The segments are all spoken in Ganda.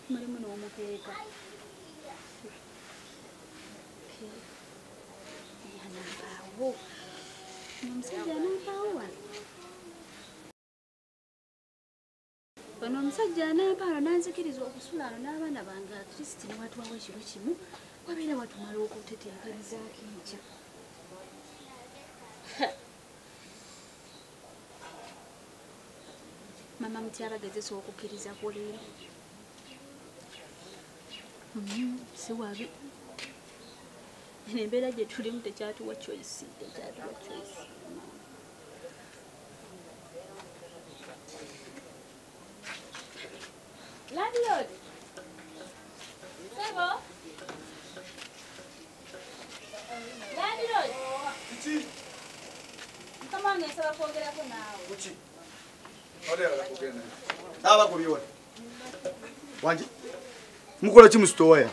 Mulimu n'omukeeka. Yanambaawo. Omusajja anampaawo wano. Ono omusajja anampaawo nanzikiriza okusula ano n'abaana bange at-least ne watuwawo ekiro kimu wabeera watumala okutetenkanizaako enkya. Mama Mutyaba agezesa okukkiriza ku leero. Si wabi. Embeera gye tulimu tekyatuwa choice. Landlord. Sebo. Landlord. Kiki? Come on, nsaba kwogerako naawe. Kuki? Odera kugenda. Aba kubiwa. Wanji? Mukola ki mu store ya?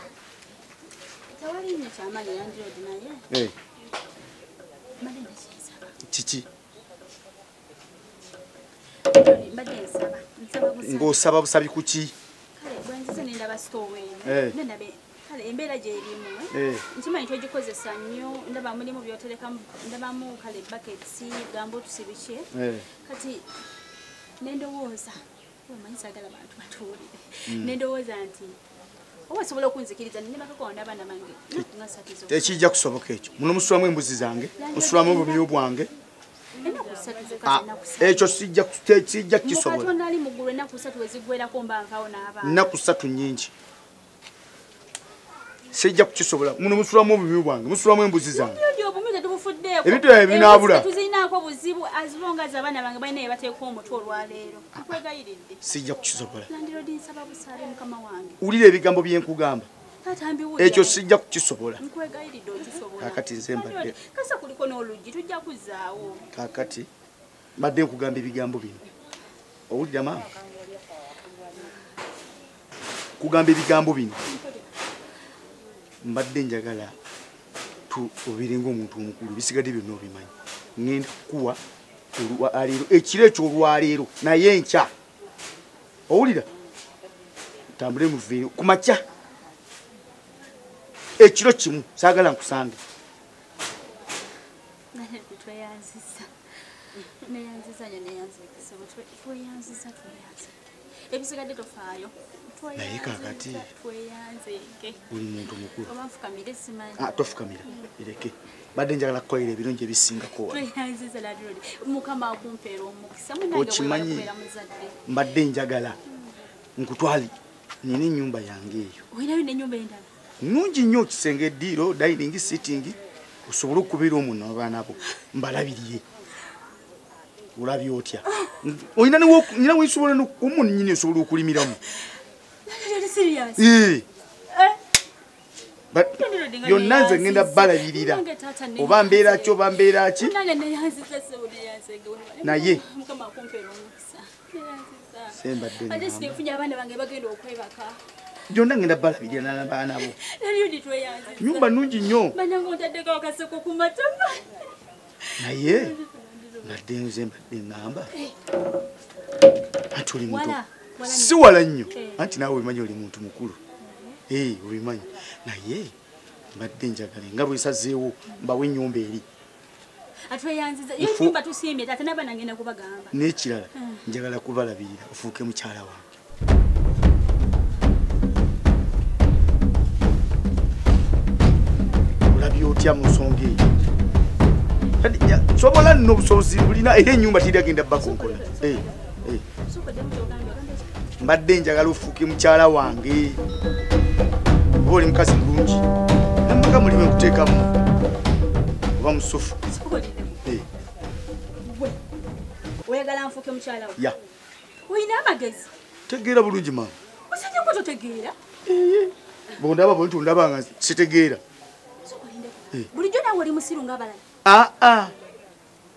Tawali nnyo kyamali Landlord naye. Mbadde ndakisaba. Kiki? Mbadde nsaba. Nsaba busaba. Ng'osaba busabi kuki? Kale bwe nzize ne ndaba store eno. Nendabe kale embeera gy'erimu. Nkimanyi togikozesa nnyo ndaba mulimu by'oterekamu ndabamu kale buckets gambuutusi biki. Kati nendowooza omanyi saagala bantu batuulire. Nendowooza nti owasobola okunzikiriza nnemakako n'abaana bange nga ssatu. Tekijja kusoboka ekyo. Muno musulamu embuzi zange, musulamu obumyu bwange. Ennaku ssatu zokka ennaku ssatu. Ekyo sijja kisobola. Katonda ali mu ggulu ennaku ssatu we ziggwerako mba nfaawo n'abaana. Ennaku ssatu nnyingi. Sijja kukisobola. Muno musulamu obumyu bwange, musulamu embuzi zange. Ebintu ebyo binaabula. Tuzinaako buzibu as long as abaana bange balina ebateeka omutwe olwaleero. Nkwegayiridde. Sijja kukisobola. Landlord nsaba busaale mukama wange. Wulira ebigambo bye nkugamba. Ekyo sijja kukisobola. Nkwegayiridde okisobola. Kakati nze mbadde. Kasa kuliko n'oluggi tujja kuzzaawo. Kakati mbadde nkugamba ebigambo bino. Owulira maama? Kugamba ebigambo bino. Mbadde njagala obirenga omuntu omukulu bisigadde byonna obimanyi. Ngenda kukuwa olwaleero ekiro ekyo olwaleero naye enkya. Owulira? Tambule muveeyo ku makya. Ekiro kimu saagala nkusange. Ebisigadde tofaayo. Naye kakati buli muntu mukulu. Obanfukamire simanyi. Tofukamira bireke. Badde njagala kukolera ebirungi ebisingako wano. Tweyanziza Landlord. Mukama akumpeera omukisa munange okimanyi mbadde njagala nkutwali nina ennyumba yange eyo. Oyinayo n'ennyumba endala? Nnungi nnyo kisenge eddiiro dining sitting osobole okubeera omuno abaana bo mbalabiriye. Olabye otya? Oyina nina wensobola n'okumu nnyini osobola okulimiramu. Yonna nze ngenda balabirira oba mbeera ki oba mbeera ki naye gyonna ngenda balabirira n'abaana bo. Nyumba nnungi nnyo naye mbadde nze mbadde ngamba anti oli muntu si wala nnyo anti naawe obimanyi oli muntu mukulu. Obimanyi naye mbadde njagala nga bwesazeewo mbawe ennyumba eri. N'ekirala njagala kubalabirira ofuuke mukyala wange. Olabye otya mu nsonga eyo? Sobola nno obusobozi bulina era ennyumba tiragenda bakonkola. Mbadde njagala ofuuke mukyala wange. Oba oli mukazi mulungi namaka mulimu nkuteekamu oba musufu. Oyagala nfuuke mukyala we? Ya. Oyina amagezi? Tegeera bulungi maama. Osajja ko totegeera? Bondaba bwe ntundaba nga sitegeera. Bulijjo naawe oli musiru ng'abalala?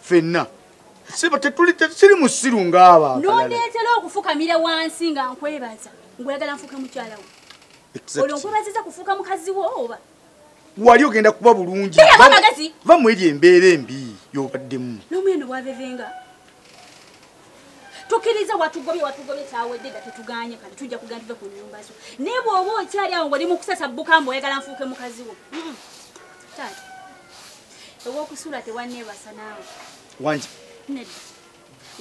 Ffenna siba siri musiru ngaba nondetera okufukamira wansi nga nkwebaza ngwagala nfuka mukyala wo olwo nkwebaziza kufuka mukazi wo oba wali ogenda kuba bulungi va mweri embeera embi yobaddemu n'omwendo bwavevenga tukiriza watugobye kyawedde da tetuganye kati tujja kuganda ku nyumba zo naye bw'oba okyali awo ng'oli mu kusasa bukamba oyagala nfuuke mukazi wo taata ow'okusula tewanneebasa naawe wangi nedda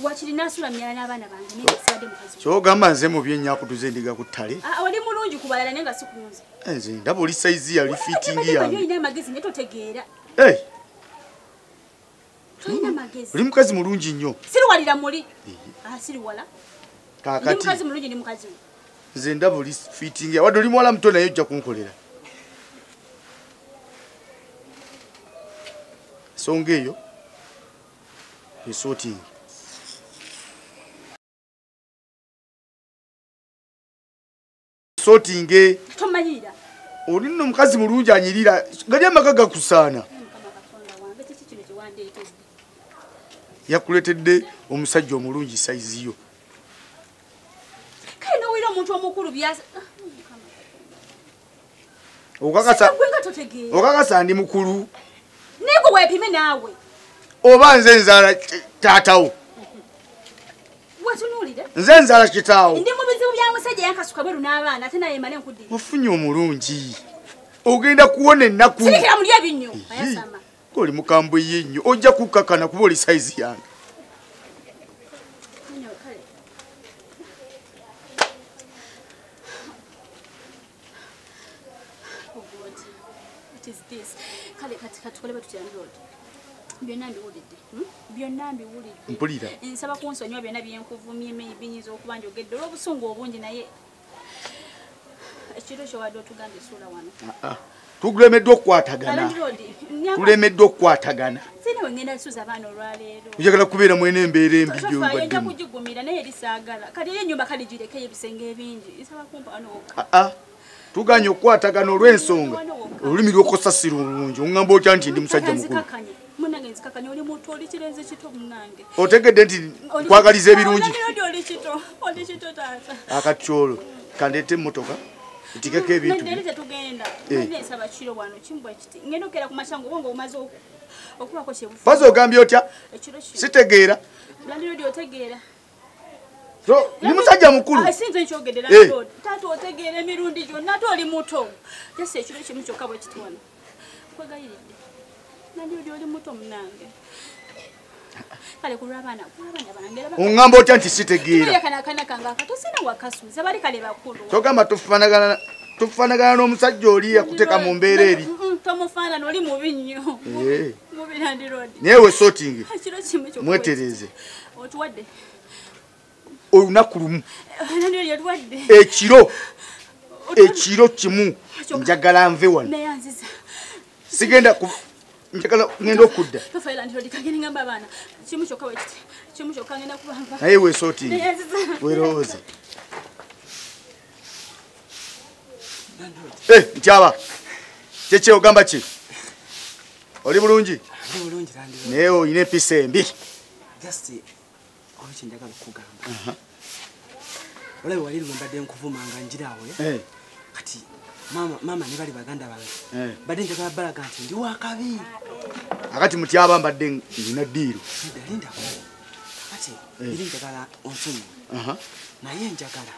wakiri nasula myala n'abaana bange naye siwadde mukazi kyogamba nze mu byenyakutuze endiga ku ttale oli mulungi ku balala naye nga si kunze nze ndaba oli sayizi yali fitingi yange olina amagezi naye totegeera tolina magezi oli mukazi mulungi nnyo siriwalira muli siriwala kakati mukazi mulungi ndi mukazi we nze ndaba oli fitingi wadde oli muwala muto naye ojja kunkolera ensonga eyo esootingi sotinge tomanyira oli nno mukazi mulungi anyirira gali amaka gakusaana yakuletedde omusajja omulungi saizi yo kale nowira omuntu omukulu byasa okakasa ndi mukulu nego wepime naawe oba nze nzaala taatawo watunulire nze nzaala kitaawo ndi mu bizibu bya musajja yankasuka bweru n'abaana ate naye male nkudde ofunye omulungi ogenda kuwona ennaku sirikira muli ebinnyo ayasama oli mukambwe ye nnyo ojja kukkakana kuba oli sayizi yange byonna mbiwulidde mpulira nsaba kunsonyiwa byonna byenkuvumye binyiza okuba njogedde olw'obusungu obungi naye ekiro kyowadde otuganda esuula wano tulemeddwa okukwatagana sina wengenda suza abaana olwaleero njagala kubeera mwene embeera embi gyobaddemu kugigumira naye erisaagala kati eyo ennyumba kale girekeyo ebisenge ebingi nsaba kumpanoka tuganye okukwatagana olw'ensonga olulimi lwokosa si lulungi oŋŋamba otya nti ndi musajja mukulu munange nzikakanya oli muto oli kirenze kito munange otegedde nti nkwagaliza ebirungi oli kito taata akatyolo kandeete emmotoka etikeko ebintu tetugenda nesaba kiro wano kimbwa kiti ngenda okera ku masango obonga omaze okubako kyebufu fazi ogambye otya sitegeera landirodi otegeera ni musajja mukulu sinze nkyogedde landirodi taata otegeera emirundi gyonna ate oli muto jasi ekiro kimu kyokka bwe kiti wano kwegayiridde landirodi oli muto munange kale kulw'abaana bange oŋŋamba otya nti sitegeera yakanakanakanga akatosina wakasuuza bali kale bakulu kyogamba tufaanagana n'omusajja oli yakuteeka mu mbeera eri tomufaanana oli mubi nnyo mubi landirodi naye we sootingi ekiro kimu kyokka mwetereze otuwadde olunaku lumu landirodi otuwadde ekiro kimu njagala nve wano sigenda njagala ngenda okudda naye weesootingi werowooze ntyaba kyeki ogamba ki oli bulungi naye olina empisa embi okinjagala okugamba olabe wali lwembadde nkuvumanga njiraawe kati mama ne bali baganda bange badde njagala balaga nti ndi wakabi akati mutyaba mbadde nina ddiiro linda kati eri njagala onsonyiwe naye njagala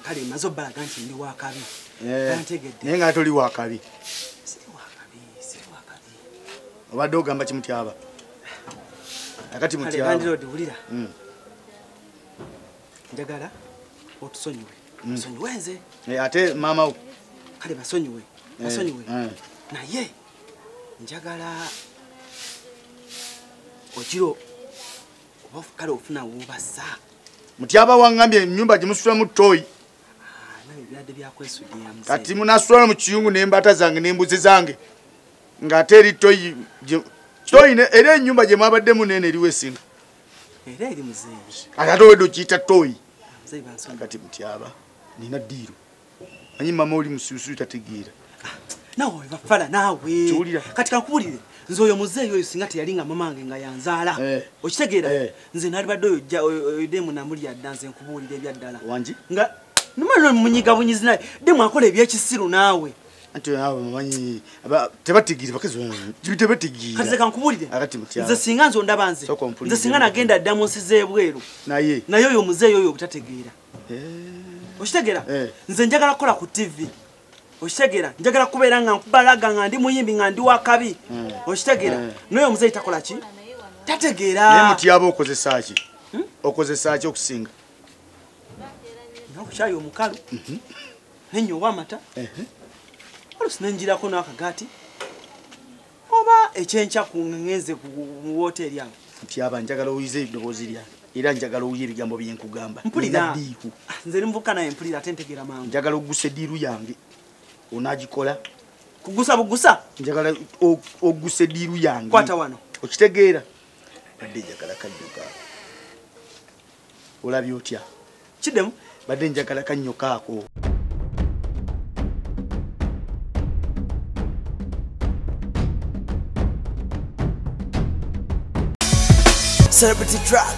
kale maze obalaga nti ndi wakabi bantegedde naye nga toli wakabi siri wakabi obadde ogamba kimutyaba akati mutyaba kandirodi wulira njagala otusonyiwe basonyiwe nze ate maama wo kale basonyiwe naye njagala okiro oba kale ofuna wobasa mutyaba waŋŋambye ennyumba gimusulamu toyi ebirwadde byakwesudira kati munasula mu kiyungu n'embaata zange n'embuzi zange ng'ate eri toyi era ennyumba gye mwabaddemu nene eriwo esinga era eri muzeeyi ate owedde okiyita toyi muzeeyi bansonyiwe kati mutyaba nina ddiiro manyi mama oli musirusiru tategeera nawe bafala nawe kati kakubulire nze oyo muzeeyo oyo singa teyalinga mamange nga yanzaala okitegeera nze nali badde oyo demu namulya dda nze nkubuulira ebyaddala nga nomano munyiga bunyizi naye demu akola ebyekisiru naawe anti naawe mumanyi tebatigiri bakazi tebatigiri kati zeka nkubuulire nze singa nze ondaba nze singa nagenda dda mu nsi z'ebweru naye oyo muzeeyo oyo obutategeera okitegeera nze njagala kukola ku TV okitegeera njagala kubeera nga nkubalaga nga ndi muyimbi nga ndi wakabi okitegeera naye omuzeeyi takola ki tategeera naye mutyaba okozesa ki okozesa ki okusinga nakucaayi omukalu nenyo ow'amata olusi nenjirako n'akagaati oba ekyenkya kungenze mu woteeri awo mutyaba njagala oyize eddoboozi lyange era njagala owuye ebigambo byenkugamba mpulira nze nimuvuka naye mpulira ate ntegeera mangu njagala okugusa eddiiru yange onagikola kugusa bugusa njagala ogusa eddiiru yange kwata wano okitegeera badde njagala kanyoka olabye otya kiddemu badde njagala kanyoka ako Celebrity track.